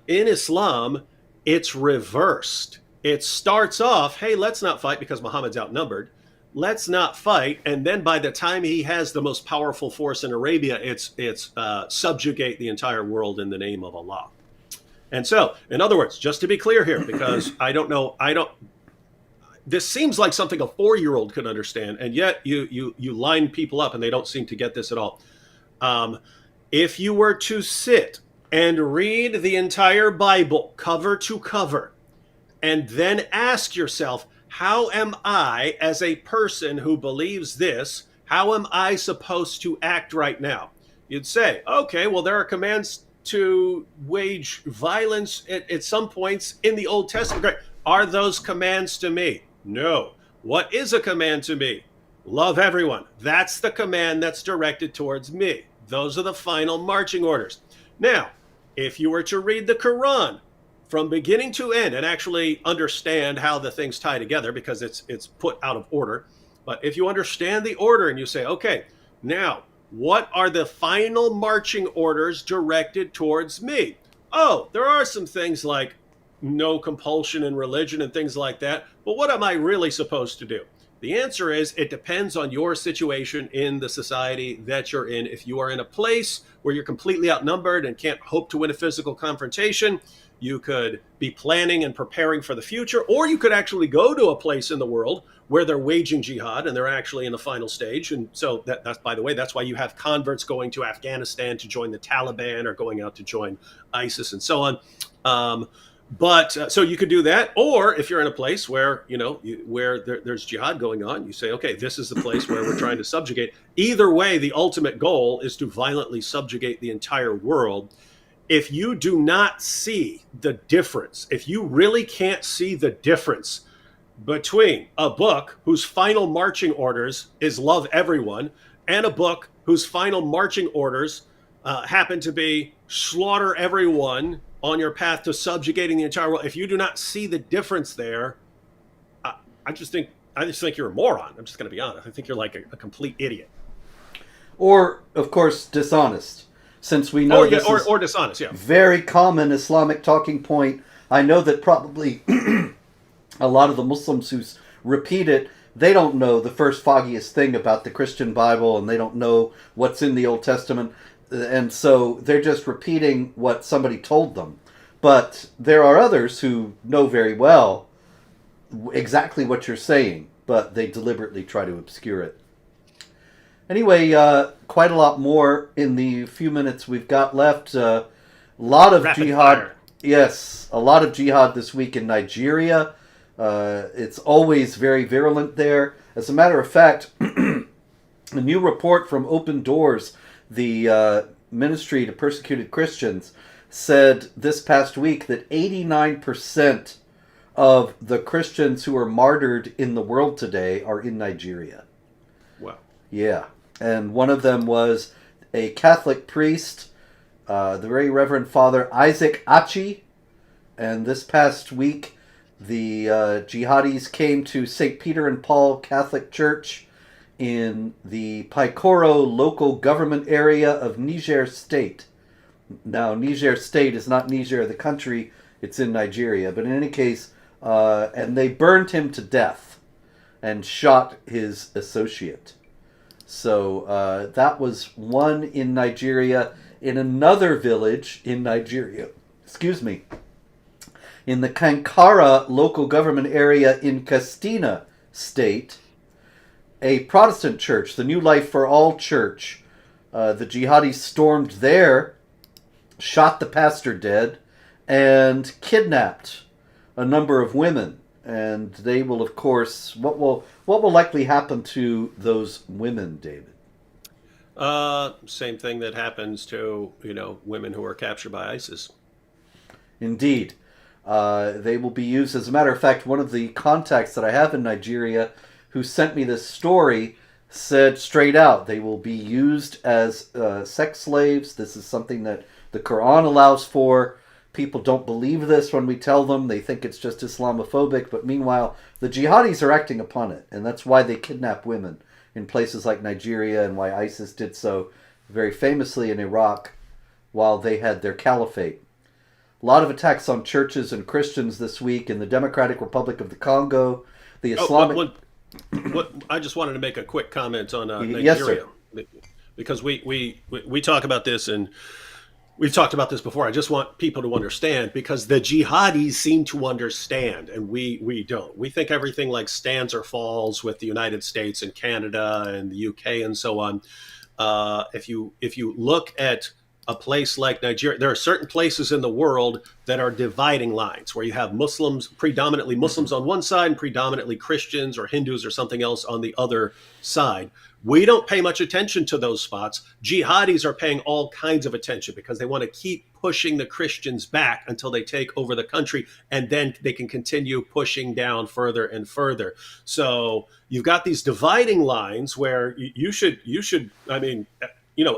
Islam, it's reversed. It starts off, hey, let's not fight because Muhammad's outnumbered. Let's not fight. And then by the time he has the most powerful force in Arabia, it's subjugate the entire world in the name of Allah. And so, in other words, just to be clear here, because this seems like something a 4-year-old could understand, and yet you line people up and they don't seem to get this at all. If you were to sit and read the entire Bible cover to cover, and then ask yourself, how am I, as a person who believes this, how am I supposed to act right now? You'd say, okay, well, there are commands to wage violence at some points in the Old Testament. Great. Are those commands to me? No. What is a command to me? Love everyone. That's the command that's directed towards me. Those are the final marching orders. Now, if you were to read the Quran from beginning to end and actually understand how the things tie together, because it's put out of order, but if you understand the order and you say, okay, now, what are the final marching orders directed towards me? Oh, there are some things like no compulsion in religion and things like that, but what am I really supposed to do? The answer is it depends on your situation in the society that you're in. If you are in a place where you're completely outnumbered and can't hope to win a physical confrontation, you could be planning and preparing for the future, or you could actually go to a place in the world where they're waging jihad and they're actually in the final stage. And so that's, by the way, that's why you have converts going to Afghanistan to join the Taliban or going out to join ISIS and so on. So you could do that, or if you're in a place where there's jihad going on, you say, okay, this is the place where we're trying to subjugate. Either way, the ultimate goal is to violently subjugate the entire world. If you do not see the difference, if you really can't see the difference between a book whose final marching orders is love everyone and a book whose final marching orders happen to be slaughter everyone on your path to subjugating the entire world, if you do not see the difference there, I just think you're a moron. I'm just going to be honest. I think you're like a complete idiot. Or, of course, dishonest. Since we know this is or dishonest, yeah. Very common Islamic talking point. I know that probably a lot of the Muslims who repeat it, they don't know the first foggiest thing about the Christian Bible, and they don't know what's in the Old Testament. And so they're just repeating what somebody told them. But there are others who know very well exactly what you're saying, but they deliberately try to obscure it. Anyway, quite a lot more in the few minutes we've got left. A lot of Rapid jihad. fire. Yes, a lot of jihad this week in Nigeria. It's always very virulent there. As a matter of fact, a new report from Open Doors, the Ministry to Persecuted Christians, said this past week that 89% of the Christians who are martyred in the world today are in Nigeria. Wow. Yeah. And one of them was a Catholic priest, the very Reverend Father Isaac Achi. And this past week, The jihadis came to St. Peter and Paul Catholic Church in the Paikoro local government area of Niger State. Now, Niger State is not Niger, the country, it's in Nigeria. But in any case, and they burned him to death and shot his associate. So that was one in Nigeria. In another village in Nigeria, in the Kankara local government area in Katsina State, a Protestant church, the New Life for All Church, the jihadis stormed there, shot the pastor dead, and kidnapped a number of women. And they will, of course, what will likely happen to those women, David? Same thing that happens to, women who are captured by ISIS. Indeed. They will be used. As a matter of fact, one of the contacts that I have in Nigeria who sent me this story said straight out they will be used as sex slaves. This is something that the Quran allows for. People don't believe this when we tell them. They think it's just Islamophobic. But meanwhile, the jihadis are acting upon it. And that's why they kidnap women in places like Nigeria, and why ISIS did so very famously in Iraq while they had their caliphate. A lot of attacks on churches and Christians this week in the Democratic Republic of the Congo. The Islamic... I just wanted to make a quick comment on Nigeria. Yes, sir. Because we talk about this, and we've talked about this before. I just want people to understand, because the jihadis seem to understand, and we don't. We think everything like stands or falls with the United States and Canada and the UK and so on. If you look at a place like Nigeria, there are certain places in the world that are dividing lines, where you have Muslims, predominantly Muslims on one side, and predominantly Christians or Hindus or something else on the other side. We don't pay much attention to those spots. Jihadis are paying all kinds of attention because they want to keep pushing the Christians back until they take over the country, and then they can continue pushing down further and further. So you've got these dividing lines where you should, I mean,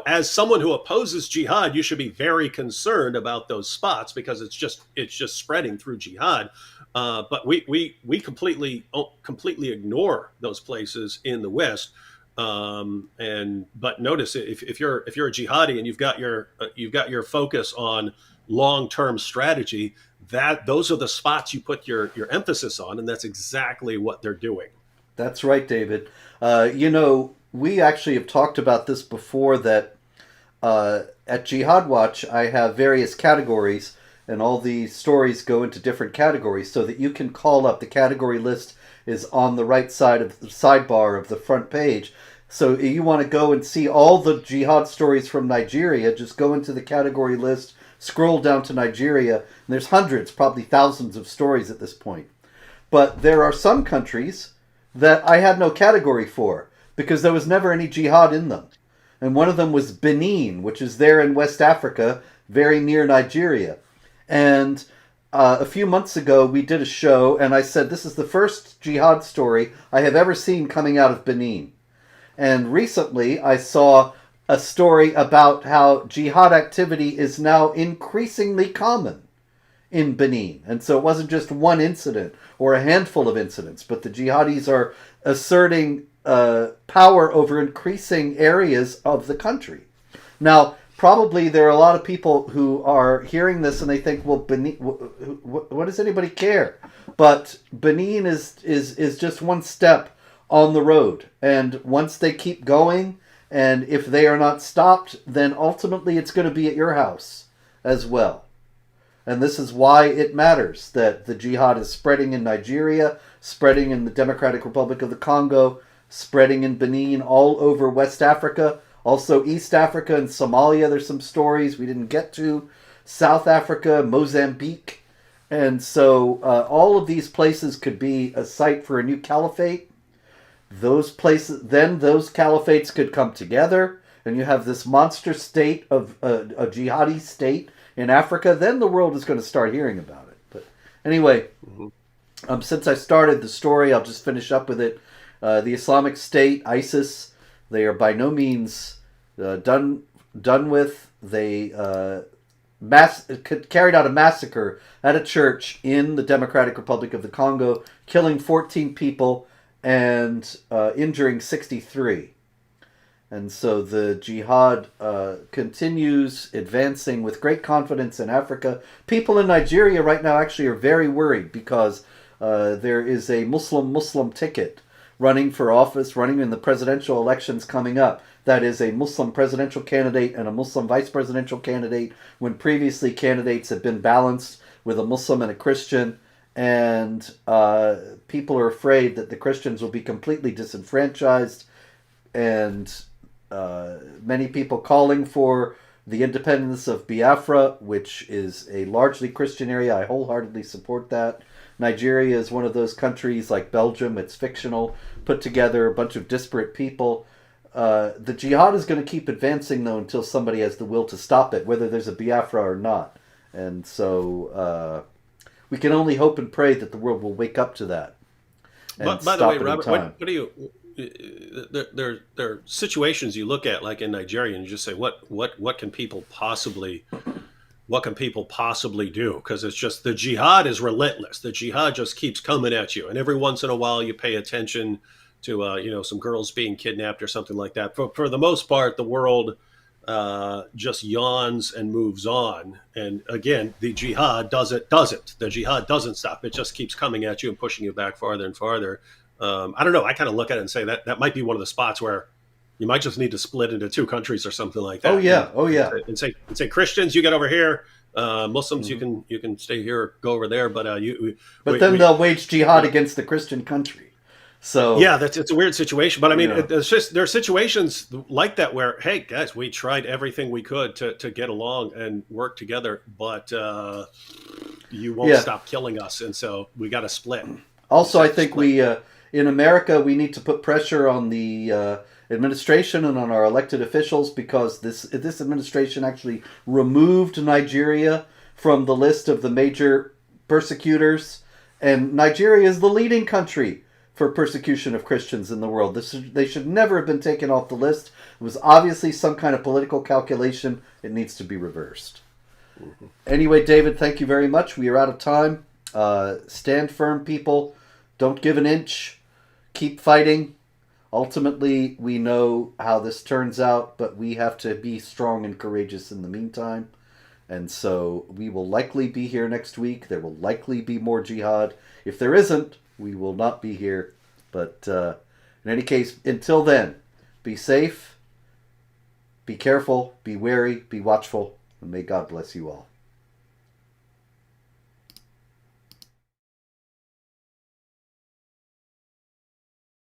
as someone who opposes jihad, you should be very concerned about those spots, because it's just spreading through jihad. But we completely ignore those places in the West. But notice, if you're a jihadi and you've got your focus on long-term strategy, those are the spots you put your emphasis on, and that's exactly what they're doing. That's right, David. We actually have talked about this before, that at Jihad Watch, I have various categories, and all the stories go into different categories so that you can call up. The category list is on the right side of the sidebar of the front page. So if you want to go and see all the jihad stories from Nigeria, just go into the category list, scroll down to Nigeria, and there's hundreds, probably thousands of stories at this point. But there are some countries that I had no category for, because there was never any jihad in them. And one of them was Benin, which is there in West Africa, very near Nigeria. And a few months ago, we did a show, and I said, this is the first jihad story I have ever seen coming out of Benin. And recently, I saw a story about how jihad activity is now increasingly common in Benin. And so it wasn't just one incident or a handful of incidents, but the jihadis are asserting power over increasing areas of the country. Now, probably there are a lot of people who are hearing this and they think, well, Benin, what does anybody care? But Benin is just one step on the road. And once they keep going, and if they are not stopped, then ultimately it's going to be at your house as well. And this is why it matters that the jihad is spreading in Nigeria, spreading in the Democratic Republic of the Congo, spreading in Benin, all over West Africa, also East Africa and Somalia. There's some stories we didn't get to. South Africa, Mozambique. And so all of these places could be a site for a new caliphate. Those places, then those caliphates could come together, and you have this monster state of a jihadi state in Africa. Then the world is going to start hearing about it. But anyway, since I started the story, I'll just finish up with it. The Islamic State, ISIS, they are by no means done with. They carried out a massacre at a church in the Democratic Republic of the Congo, killing 14 people and injuring 63. And so the jihad continues advancing with great confidence in Africa. People in Nigeria right now actually are very worried because there is a Muslim ticket running for office, running in the presidential elections coming up. That is a Muslim presidential candidate and a Muslim vice presidential candidate, when previously candidates had been balanced with a Muslim and a Christian. And people are afraid that the Christians will be completely disenfranchised, and many people calling for the independence of Biafra, which is a largely Christian area. I wholeheartedly support that. Nigeria is one of those countries like Belgium. It's fictional, put together, a bunch of disparate people. The jihad is going to keep advancing, though, until somebody has the will to stop it, whether there's a Biafra or not. And so we can only hope and pray that the world will wake up to that. And by the way, Robert, what do you... There are situations you look at, like in Nigeria, and you just say, what can people possibly do? Because it's just, the jihad is relentless. The jihad just keeps coming at you, and every once in a while you pay attention to some girls being kidnapped or something like that. For the most part, the world just yawns and moves on. And again, the jihad doesn't. The jihad doesn't stop. It just keeps coming at you and pushing you back farther and farther. I don't know. I kind of look at it and say that might be one of the spots where you might just need to split into two countries or something like that. Oh yeah. And say Christians, you get over here. Muslims, you can stay here or go over there. But they'll wage jihad against the Christian country. So yeah, it's a weird situation. But I mean, it's just, there are situations like that where, hey guys, we tried everything we could to get along and work together, but you won't stop killing us, and so we got to split. Also, I think we in America, we need to put pressure on the administration and on our elected officials, because this administration actually removed Nigeria from the list of the major persecutors, and Nigeria is the leading country for persecution of Christians in the world. They should never have been taken off the list. It was obviously some kind of political calculation. It needs to be reversed. Mm-hmm. Anyway, David, thank you very much. We are out of time. Stand firm, people. Don't give an inch. Keep fighting. Ultimately, we know how this turns out, but we have to be strong and courageous in the meantime. And so we will likely be here next week. There will likely be more jihad. If there isn't, we will not be here. But in any case, until then, be safe, be careful, be wary, be watchful, and may God bless you all.